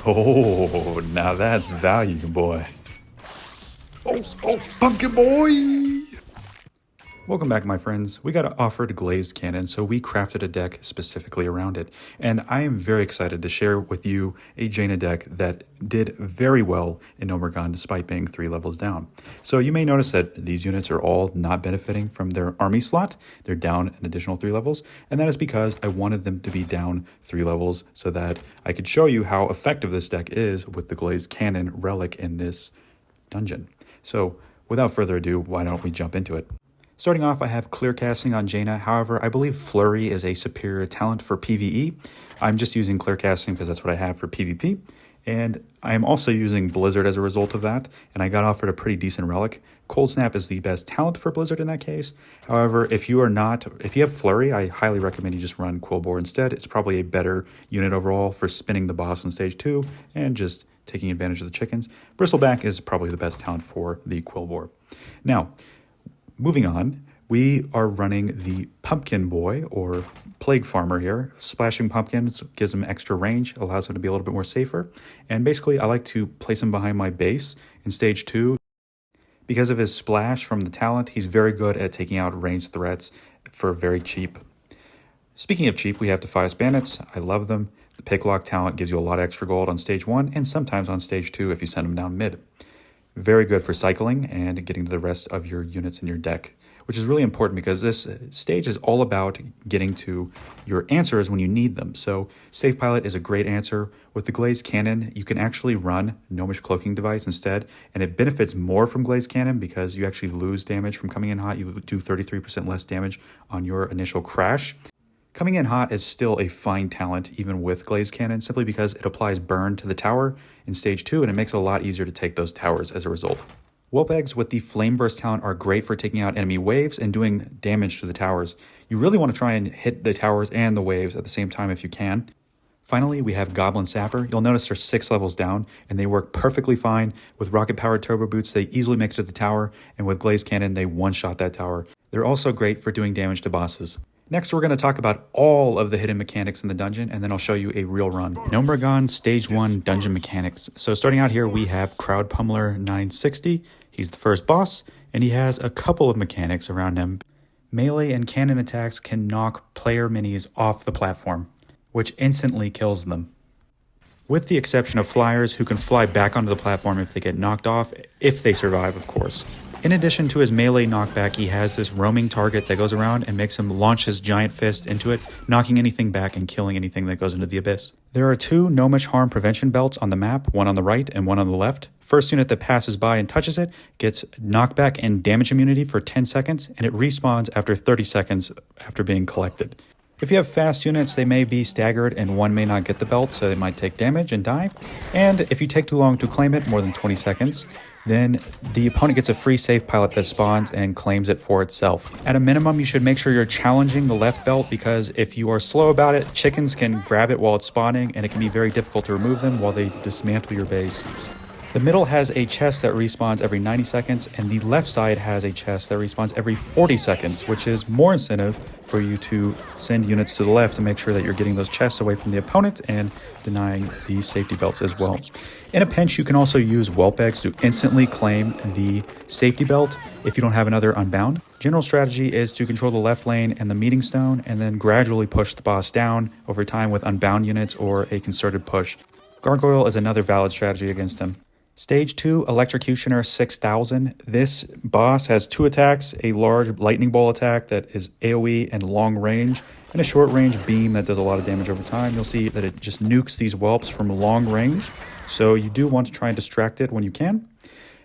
Oh, now that's value, boy. Oh, pumpkin boy! Welcome back, my friends. We got offered glazed cannon, so we crafted a deck specifically around it. And I am very excited to share with you a Jaina deck that did very well in Gnomeregan despite being 3 levels down. So you may notice that these units are all not benefiting from their army slot. They're down an additional 3 levels, and that is because I wanted them to be down 3 levels so that I could show you how effective this deck is with the glazed cannon relic in this dungeon. So without further ado, why don't we jump into it? Starting off, I have clear casting on Jaina. However, I believe Flurry is a superior talent for PvE. I'm just using clear casting because that's what I have for PvP. And I am also using Blizzard as a result of that, and I got offered a pretty decent relic. Cold Snap is the best talent for Blizzard in that case. However, if you have Flurry, I highly recommend you just run Quillbore instead. It's probably a better unit overall for spinning the boss on stage 2 and just taking advantage of the chickens. Bristleback is probably the best talent for the Quillbore. Now, moving on, we are running the Pumpkin Boy, or Plague Farmer here. Splashing pumpkins gives him extra range, allows him to be a little bit more safer. And basically, I like to place him behind my base in stage 2. Because of his splash from the talent, he's very good at taking out ranged threats for very cheap. Speaking of cheap, we have Defias Bandits. I love them. The Picklock talent gives you a lot of extra gold on stage 1, and sometimes on stage 2 if you send them down mid. Very good for cycling and getting to the rest of your units in your deck, which is really important because this stage is all about getting to your answers when you need them. So Safe Pilot is a great answer. With the Glazed Cannon, you can actually run Gnomish Cloaking Device instead, and it benefits more from Glazed Cannon because you actually lose damage from coming in hot. You do 33% less damage on your initial crash. Coming in hot is still a fine talent, even with Glazed Cannon, simply because it applies burn to the tower in stage 2, and it makes it a lot easier to take those towers as a result. Whelp Eggs with the Flame Burst talent are great for taking out enemy waves and doing damage to the towers. You really want to try and hit the towers and the waves at the same time if you can. Finally, we have Goblin Sapper. You'll notice they're 6 levels down, and they work perfectly fine. With rocket-powered turbo boots, they easily make it to the tower, and with Glazed Cannon, they one-shot that tower. They're also great for doing damage to bosses. Next, we're going to talk about all of the hidden mechanics in the dungeon, and then I'll show you a real run. Gnomeregan Stage 1 Dungeon Mechanics. So starting out here, we have Crowd Pummeler 960. He's the first boss, and he has a couple of mechanics around him. Melee and cannon attacks can knock player minis off the platform, which instantly kills them. With the exception of flyers, who can fly back onto the platform if they get knocked off, if they survive, of course. In addition to his melee knockback, he has this roaming target that goes around and makes him launch his giant fist into it, knocking anything back and killing anything that goes into the abyss. There are 2 Gnomish harm prevention belts on the map, one on the right and one on the left. First unit that passes by and touches it gets knockback and damage immunity for 10 seconds, and it respawns after 30 seconds after being collected. If you have fast units, they may be staggered and one may not get the belt, so they might take damage and die. And if you take too long to claim it, more than 20 seconds, then the opponent gets a free Safe Pilot that spawns and claims it for itself. At a minimum, you should make sure you're challenging the left belt, because if you are slow about it, chickens can grab it while it's spawning, and it can be very difficult to remove them while they dismantle your base. The middle has a chest that respawns every 90 seconds, and the left side has a chest that respawns every 40 seconds, which is more incentive for you to send units to the left to make sure that you're getting those chests away from the opponent and denying the safety belts as well. In a pinch, you can also use Whelp Eggs to instantly claim the safety belt if you don't have another Unbound. General strategy is to control the left lane and the meeting stone, and then gradually push the boss down over time with Unbound units or a concerted push. Gargoyle is another valid strategy against him. Stage 2, Electrocutioner 6000. This boss has 2 attacks, a large lightning ball attack that is AoE and long range, and a short range beam that does a lot of damage over time. You'll see that it just nukes these whelps from long range, so you do want to try and distract it when you can.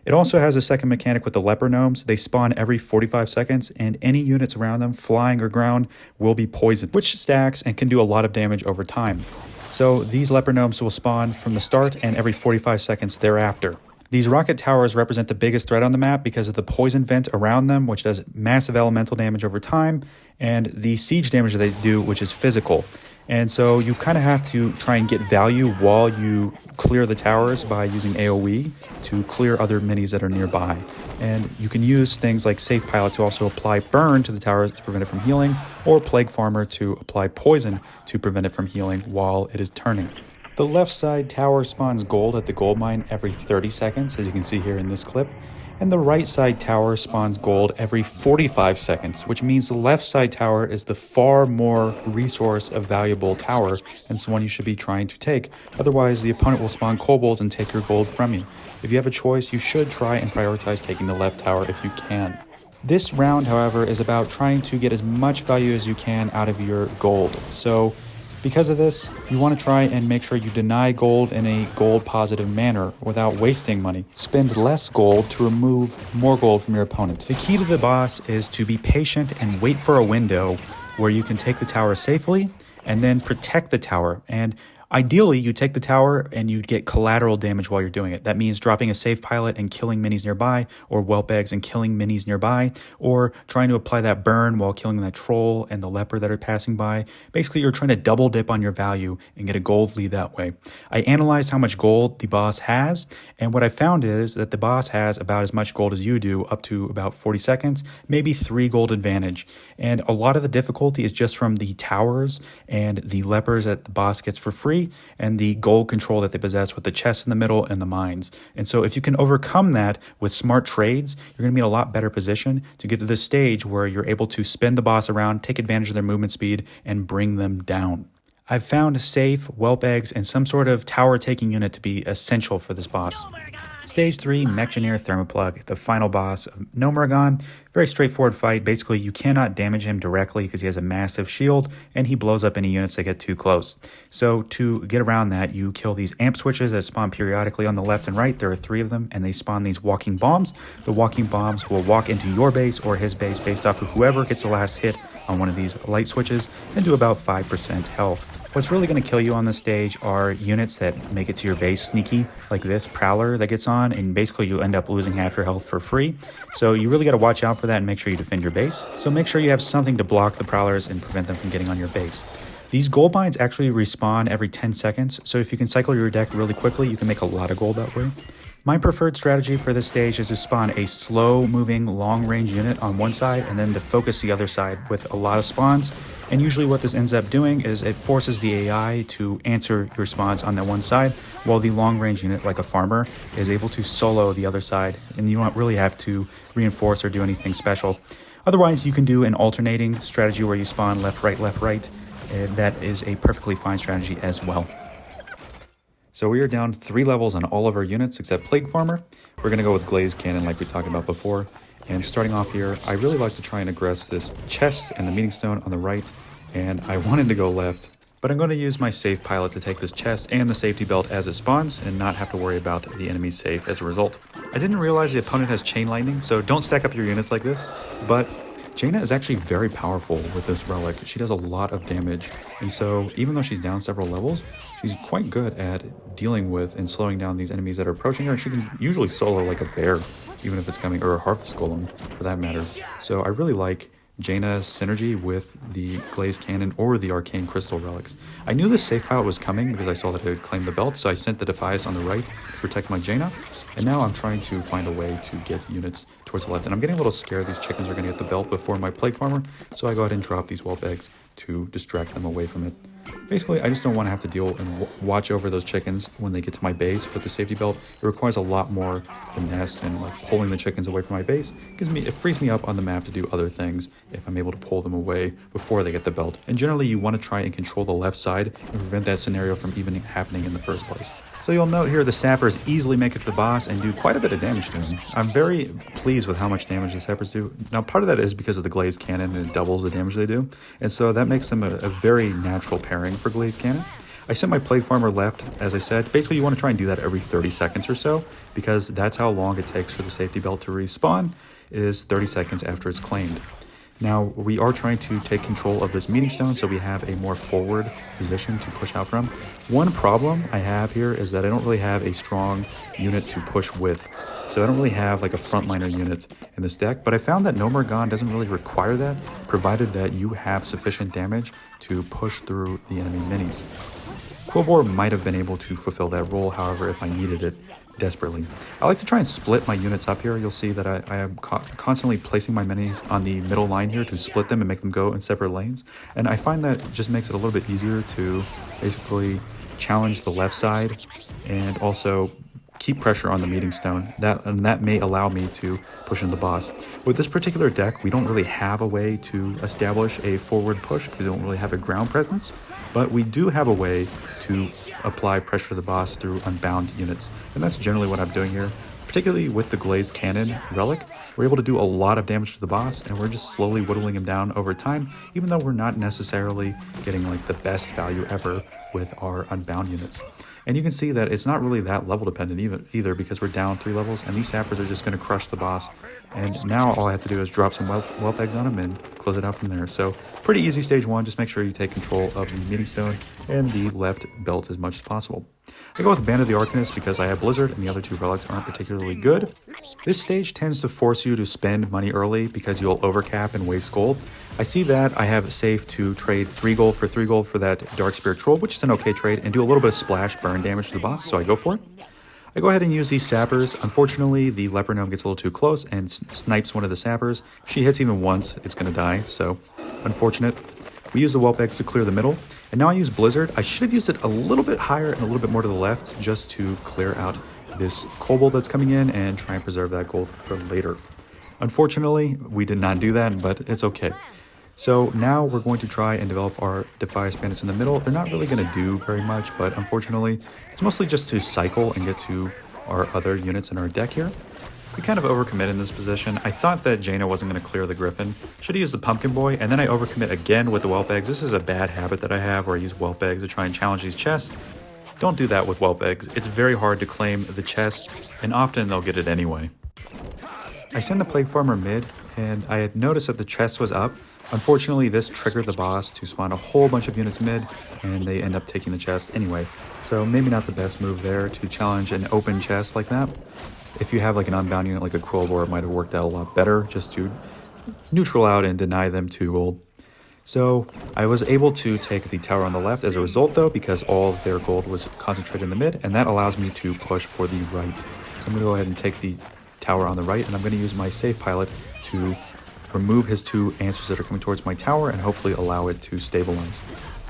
It also has a second mechanic with the leper gnomes. They spawn every 45 seconds, and any units around them, flying or ground, will be poisoned, which stacks and can do a lot of damage over time. So these leper gnomes will spawn from the start and every 45 seconds thereafter. These rocket towers represent the biggest threat on the map because of the poison vent around them, which does massive elemental damage over time, and the siege damage that they do, which is physical. And so you kind of have to try and get value while you clear the towers by using AoE to clear other minis that are nearby. And you can use things like Safe Pilot to also apply burn to the towers to prevent it from healing, or Plague Farmer to apply poison to prevent it from healing while it is turning. The left side tower spawns gold at the gold mine every 30 seconds, as you can see here in this clip. And the right side tower spawns gold every 45 seconds, which means the left side tower is the far more resource of valuable tower, and it's the one you should be trying to take. Otherwise, the opponent will spawn kobolds and take your gold from you. If you have a choice, you should try and prioritize taking the left tower if you can. This round, however, is about trying to get as much value as you can out of your gold. So because of this, you want to try and make sure you deny gold in a gold positive manner without wasting money. Spend less gold to remove more gold from your opponent. The key to the boss is to be patient and wait for a window where you can take the tower safely and then protect the tower. And ideally, you take the tower and you get collateral damage while you're doing it. That means dropping a safe pilot and killing minis nearby, or whelp eggs and killing minis nearby, or trying to apply that burn while killing that troll and the leper that are passing by. Basically, you're trying to double dip on your value and get a gold lead that way. I analyzed how much gold the boss has, and what I found is that the boss has about as much gold as you do, up to about 40 seconds, maybe 3 gold advantage. And a lot of the difficulty is just from the towers and the lepers that the boss gets for free, and the gold control that they possess with the chests in the middle and the mines. And so if you can overcome that with smart trades, you're going to be in a lot better position to get to this stage where you're able to spin the boss around, take advantage of their movement speed, and bring them down. I've found safe, whelp eggs, and some sort of tower taking unit to be essential for this boss. Stage 3, Mekgineer Thermaplugg, the final boss of Gnomeregan. Very straightforward fight. Basically, you cannot damage him directly because he has a massive shield, and he blows up any units that get too close. So to get around that, you kill these amp switches that spawn periodically on the left and right. There are 3 of them, and they spawn these walking bombs. The walking bombs will walk into your base or his base based off of whoever gets the last hit on one of these light switches and do about 5% health. What's really going to kill you on this stage are units that make it to your base sneaky, like this Prowler that gets on, and basically you end up losing half your health for free. So you really got to watch out for that and make sure you defend your base. So make sure you have something to block the Prowlers and prevent them from getting on your base. These gold mines actually respawn every 10 seconds, so if you can cycle your deck really quickly, you can make a lot of gold that way. My preferred strategy for this stage is to spawn a slow-moving, long-range unit on one side and then to focus the other side with a lot of spawns. And usually what this ends up doing is it forces the AI to answer your spawns on that one side, while the long-range unit, like a farmer, is able to solo the other side, and you don't really have to reinforce or do anything special. Otherwise, you can do an alternating strategy where you spawn left, right, and that is a perfectly fine strategy as well. So we are down 3 levels on all of our units except Plague Farmer. We're going to go with Glazed Cannon like we talked about before. And starting off here, I really like to try and aggress this chest and the meeting stone on the right. And I wanted to go left, but I'm going to use my safe pilot to take this chest and the safety belt as it spawns and not have to worry about the enemy's safe as a result. I didn't realize the opponent has Chain Lightning, so don't stack up your units like this, but Jaina is actually very powerful with this relic. She does a lot of damage, and so even though she's down several levels, she's quite good at dealing with and slowing down these enemies that are approaching her. She can usually solo like a bear, even if it's coming, or a Harvest Golem for that matter. So I really like Jaina's synergy with the Glazed Cannon or the Arcane Crystal relics. I knew this safe pilot was coming because I saw that it would claim the belt, so I sent the Defias on the right to protect my Jaina. And now I'm trying to find a way to get units towards the left. And I'm getting a little scared these chickens are going to get the belt before my Plague Farmer, so I go ahead and drop these whelp eggs to distract them away from it. Basically, I just don't want to have to deal and watch over those chickens when they get to my base with the safety belt. It requires a lot more finesse and like pulling the chickens away from my base. It frees me up on the map to do other things if I'm able to pull them away before they get the belt. And generally, you want to try and control the left side and prevent that scenario from even happening in the first place. So you'll note here the sappers easily make it to the boss and do quite a bit of damage to him. I'm very pleased with how much damage the sappers do. Now part of that is because of the Glazed Cannon, and it doubles the damage they do. And so that makes them a very natural pairing for Glazed Cannon. I sent my Plague Farmer left, as I said. Basically you want to try and do that every 30 seconds or so, because that's how long it takes for the safety belt to respawn, is 30 seconds after it's claimed. Now, we are trying to take control of this meeting stone so we have a more forward position to push out from. One problem I have here is that I don't really have a strong unit to push with. So I don't really have like a frontliner unit in this deck, but I found that Gnomeregan doesn't really require that, provided that you have sufficient damage to push through the enemy minis. Quillbore might have been able to fulfill that role, however, if I needed it desperately. I like to try and split my units up here. You'll see that I am constantly placing my minis on the middle line here to split them and make them go in separate lanes. And I find that just makes it a little bit easier to basically challenge the left side and also keep pressure on the meeting stone. That may allow me to push in the boss. With this particular deck, we don't really have a way to establish a forward push because we don't really have a ground presence, but we do have a way to apply pressure to the boss through unbound units, and that's generally what I'm doing here. Particularly with the Glazed Cannon relic, we're able to do a lot of damage to the boss, and we're just slowly whittling him down over time, even though we're not necessarily getting like the best value ever with our unbound units. And you can see that it's not really that level dependent either, because we're down 3 levels, and these sappers are just going to crush the boss. And now all I have to do is drop some whelp eggs on him and close it out from there. So pretty easy stage 1, just make sure you take control of the meeting stone and the left belt as much as possible. I go with Band of the Arcanist because I have Blizzard and the other 2 relics aren't particularly good. This stage tends to force you to spend money early because you'll overcap and waste gold. I see that I have safe to trade 3 gold for 3 gold for that Dark Spirit Troll, which is an okay trade, and do a little bit of splash burn damage to the boss, so I go for it. I go ahead and use these sappers. Unfortunately, the leper gnome gets a little too close and snipes one of the sappers. If she hits even once, it's going to die, so unfortunate. We use the whelp eggs to clear the middle, and now I use Blizzard. I should have used it a little bit higher and a little bit more to the left just to clear out this kobold that's coming in and try and preserve that gold for later. Unfortunately, we did not do that, but it's okay. So now we're going to try and develop our Defias Bandits in the middle. They're not really going to do very much, but unfortunately, it's mostly just to cycle and get to our other units in our deck here. We kind of overcommit in this position. I thought that Jaina wasn't going to clear the Griffin. Should have used the Pumpkin Boy, and then I overcommit again with the Whelp Eggs. This is a bad habit that I have where I use Whelp Eggs to try and challenge these chests. Don't do that with Whelp Eggs. It's very hard to claim the chest, and often they'll get it anyway. I send the Plague Farmer mid, and I had noticed that the chest was up. Unfortunately, this triggered the boss to spawn a whole bunch of units mid, and they end up taking the chest anyway. So maybe not the best move there to challenge an open chest like that. If you have like an unbound unit like a Quillbore, it might have worked out a lot better just to neutral out and deny them 2 gold. So I was able to take the tower on the left as a result though, because all of their gold was concentrated in the mid, and that allows me to push for the right. So I'm going to go ahead and take the tower on the right, and I'm going to use my safe pilot to remove his 2 answers that are coming towards my tower and hopefully allow it to stabilize.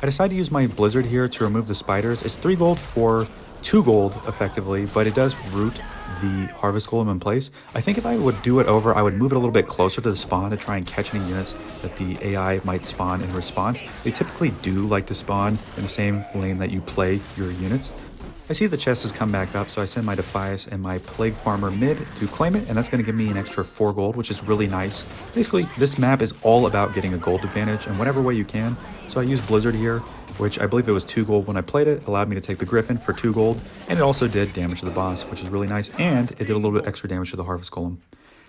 I decided to use my Blizzard here to remove the spiders. It's 3 gold for 2 gold effectively, but it does root the Harvest Golem in place. I think if I would do it over, I would move it a little bit closer to the spawn to try and catch any units that the AI might spawn in response. They typically do like to spawn in the same lane that you play your units. I see the chest has come back up, so I send my Defias and my Plague Farmer mid to claim it, and that's going to give me an extra 4 gold, which is really nice. Basically, this map is all about getting a gold advantage in whatever way you can, so I use Blizzard here, which I believe it was 2 gold when I played it, allowed me to take the Griffin for 2 gold, and it also did damage to the boss, which is really nice, and it did a little bit extra damage to the Harvest Golem.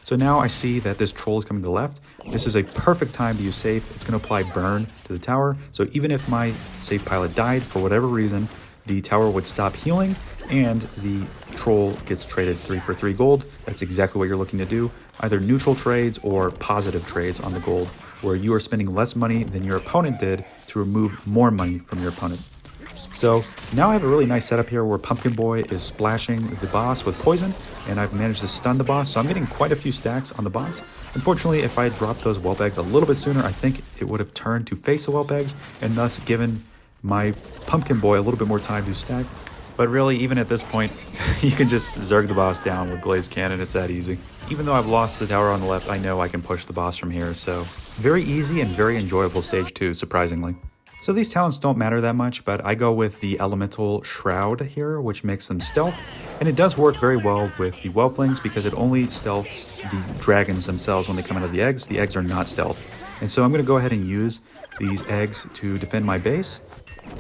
So now I see that this troll is coming to the left. This is a perfect time to use safe. It's going to apply burn to the tower, so even if my safe pilot died for whatever reason, the tower would stop healing, and the troll gets traded 3 for 3 gold. That's exactly what you're looking to do. Either neutral trades or positive trades on the gold, where you are spending less money than your opponent did to remove more money from your opponent. So now I have a really nice setup here where Pumpkin Boy is splashing the boss with poison, and I've managed to stun the boss, so I'm getting quite a few stacks on the boss. Unfortunately, if I had dropped those whelp eggs a little bit sooner, I think it would have turned to face the whelp eggs, and thus given my Pumpkin Boy a little bit more time to stack. But really, even at this point, you can just zerg the boss down with Glazed Cannon. It's that easy. Even though I've lost the tower on the left, I know I can push the boss from here, so very easy and very enjoyable stage 2, surprisingly. So these talents don't matter that much, but I go with the Elemental Shroud here, which makes them stealth, and it does work very well with the Whelplings because it only stealths the dragons themselves when they come out of the eggs. The eggs are not stealth. And so I'm going to go ahead and use these eggs to defend my base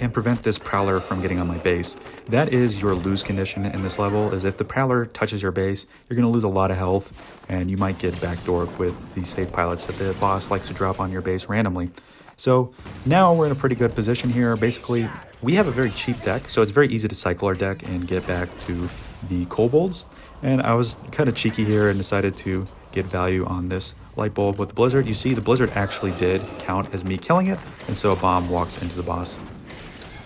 and prevent this Prowler from getting on my base. That is your lose condition in this level, is if the Prowler touches your base, you're going to lose a lot of health, and you might get backdoored with the safe pilots that the boss likes to drop on your base randomly. So now we're in a pretty good position here. Basically, we have a very cheap deck, so it's very easy to cycle our deck and get back to the kobolds. And I was kind of cheeky here and decided to get value on this light bulb with the Blizzard. You see, the Blizzard actually did count as me killing it, and so a bomb walks into the boss.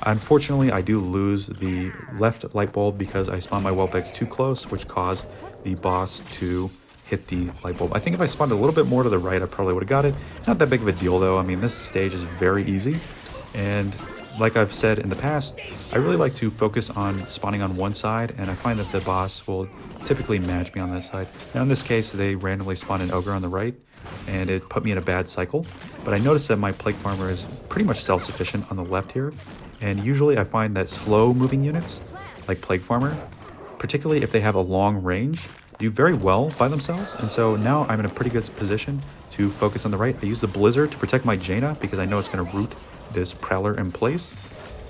Unfortunately, I do lose the left light bulb because I spawned my whelp eggs too close, which caused the boss to hit the light bulb. I think if I spawned a little bit more to the right, I probably would have got it. Not that big of a deal though. I mean, this stage is very easy, and like I've said in the past, I really like to focus on spawning on one side, and I find that the boss will typically match me on this side. Now in this case, they randomly spawned an ogre on the right, and it put me in a bad cycle. But I noticed that my plague farmer is pretty much self-sufficient on the left here, and usually I find that slow moving units, like plague farmer, particularly if they have a long range, do very well by themselves. And so now I'm in a pretty good position to focus on the right. I use the blizzard to protect my Jaina because I know it's going to root this prowler in place.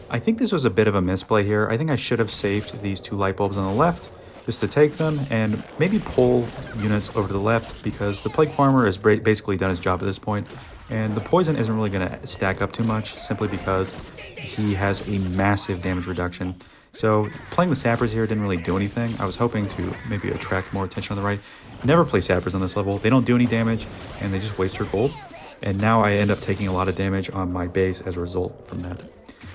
I think this was a bit of a misplay here. I think I should have saved these 2 light bulbs on the left just to take them and maybe pull units over to the left, because the plague farmer has basically done his job at this point, and the poison isn't really going to stack up too much simply because he has a massive damage reduction. So playing the sappers here didn't really do anything. I was hoping to maybe attract more attention on the right. Never play sappers on this level. They don't do any damage and they just waste her gold. And now I end up taking a lot of damage on my base as a result from that.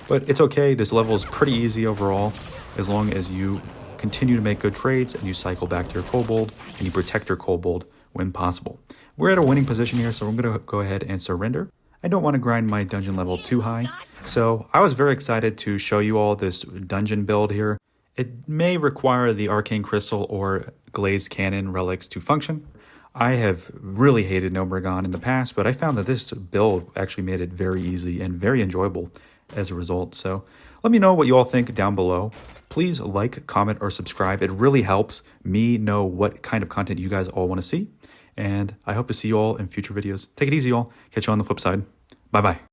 But it's okay. This level is pretty easy overall, as long as you continue to make good trades and you cycle back to your kobold and you protect your kobold when possible. We're at a winning position here, so I'm going to go ahead and surrender. I don't want to grind my dungeon level too high, so I was very excited to show you all this dungeon build here. It may require the arcane crystal or glazed cannon relics to function. I have really hated Gnomeregan in the past, but I found that this build actually made it very easy and very enjoyable as a result. So let me know what you all think down below. Please like, comment, or subscribe. It really helps me know what kind of content you guys all want to see. And I hope to see you all in future videos. Take it easy, y'all. Catch you on the flip side. Bye-bye.